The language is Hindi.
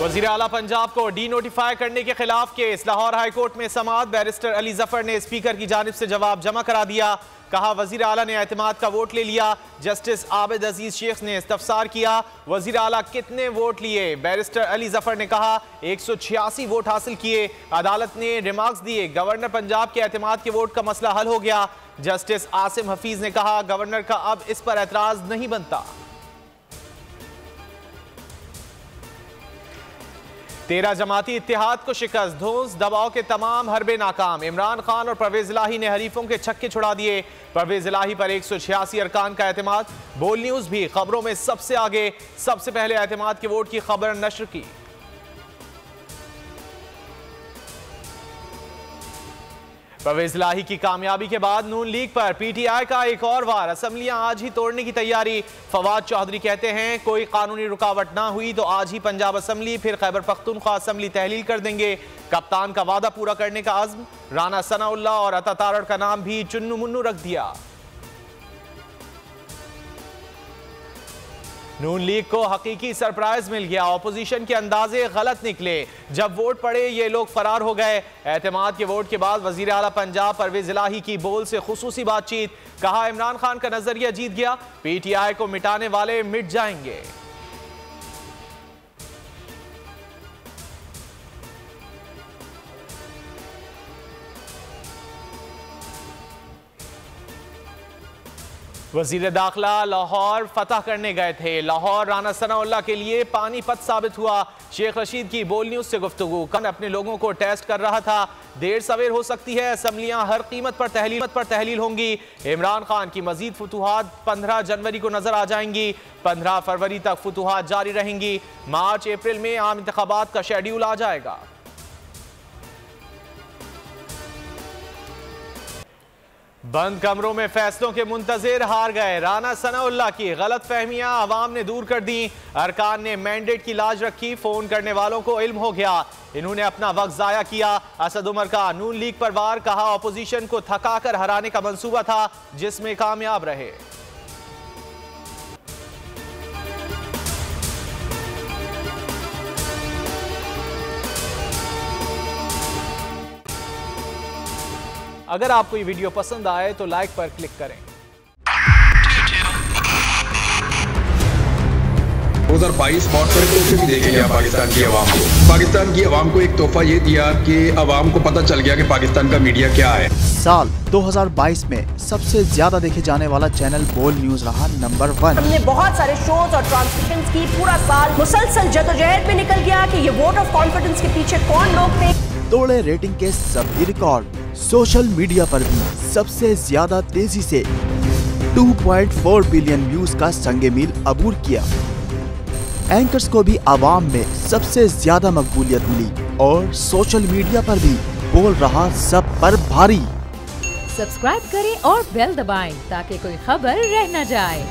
वज़ीर आला पंजाब को डी नोटिफाई करने के खिलाफ केस। लाहौर हाई कोर्ट में समाअत। बैरिस्टर अली जफर ने स्पीकर की जानिब से जवाब जमा करा दिया। कहा वज़ीर आला ने एतमाद का वोट ले लिया। जस्टिस आबिद अजीज शेख ने इस्तफसार किया, वज़ीर आला कितने वोट लिए। बैरिस्टर अली जफर ने कहा 186 वोट हासिल किए। अदालत ने रिमार्क्स दिए, गवर्नर पंजाब के एतमाद के वोट का मसला हल हो गया। जस्टिस आसिम हफीज ने कहा गवर्नर का अब इस पर एतराज नहीं बनता। 13 जमाती इत्तेहाद को शिकस्त। धौंस दबाव के तमाम हरबे नाकाम। इमरान खान और परवेज इलाही ने हरीफों के छक्के छुड़ा दिए। परवेज इलाही पर 186 अरकान का एतमाद। बोल न्यूज भी खबरों में सबसे आगे, सबसे पहले एतमाद के वोट की खबर नश्र की। परवेज इलाही की कामयाबी के बाद नून लीग पर पीटीआई का एक और वार। असम्बलियां आज ही तोड़ने की तैयारी। फवाद चौधरी कहते हैं कोई कानूनी रुकावट ना हुई तो आज ही पंजाब असम्बली फिर खैबर पख्तूनख्वा असम्बली तहलील कर देंगे। कप्तान का वादा पूरा करने का अज़्म। राना सनाउल्लाह और अता तारड़ का नाम भी चुन्नू मुन्नू रख दिया। नून लीग को हकीकी सरप्राइज मिल गया। ऑपोजिशन के अंदाजे गलत निकले। जब वोट पड़े ये लोग फरार हो गए। एतमाद के वोट के बाद वजीर आला पंजाब परवेज इलाही की बोल से खुसूसी बातचीत। कहा इमरान खान का नजरिया जीत गया, पीटीआई को मिटाने वाले मिट जाएंगे। वजीर दाखिला लाहौर फतह करने गए थे। लाहौर राना सनाउल्लाह के लिए पानीपत साबित हुआ। शेख रशीद की बोल न्यूज से गुफ्तगू। कन अपने लोगों को टेस्ट कर रहा था। देर सवेर हो सकती है, असम्बलियां हर कीमत पर तहलील होंगी। इमरान खान की मजीद फतूहात 15 जनवरी को नजर आ जाएंगी। 15 फरवरी तक फतूहात जारी रहेंगी। मार्च अप्रैल में आम इंतखाबात का शेड्यूल आ जाएगा। बंद कमरों में फैसलों के मुंतजिर हार गए। राना सनाउल्लाह की गलत फहमियां अवाम ने दूर कर दी। अरकान ने मैंडेट की लाज रखी। फोन करने वालों को इल्म हो गया, इन्होंने अपना वक्त जाया किया। असद उमर का नून लीग पर वार। कहा ऑपोजिशन को थकाकर हराने का मंसूबा था जिसमें कामयाब रहे। अगर आपको ये वीडियो पसंद आए तो लाइक पर क्लिक करें। 2022 बहुत सारे तोहफे भी देखे गया पाकिस्तान की आवाम को। पाकिस्तान की आवाम को एक तोहफा ये दिया कि आवाम को पता चल गया कि पाकिस्तान का मीडिया क्या है। साल 2022 में सबसे ज्यादा देखे जाने वाला चैनल बोल न्यूज रहा नंबर 1। हमने बहुत सारे शोज और ट्रांसमिशंस की। पूरा साल मुसलसल जदोजहद में निकल गया कि ये वोट ऑफ कॉन्फिडेंस के पीछे कौन लोग थे। तोड़े रेटिंग के सभी रिकॉर्ड। सोशल मीडिया पर भी सबसे ज्यादा तेजी से 2.4 बिलियन व्यूज का संगे मील अबूर किया। एंकर्स को भी आवाम में सबसे ज्यादा मकबूलियत मिली और सोशल मीडिया पर भी बोल रहा सब पर भारी। सब्सक्राइब करें और बेल दबाएं ताकि कोई खबर रह न जाए।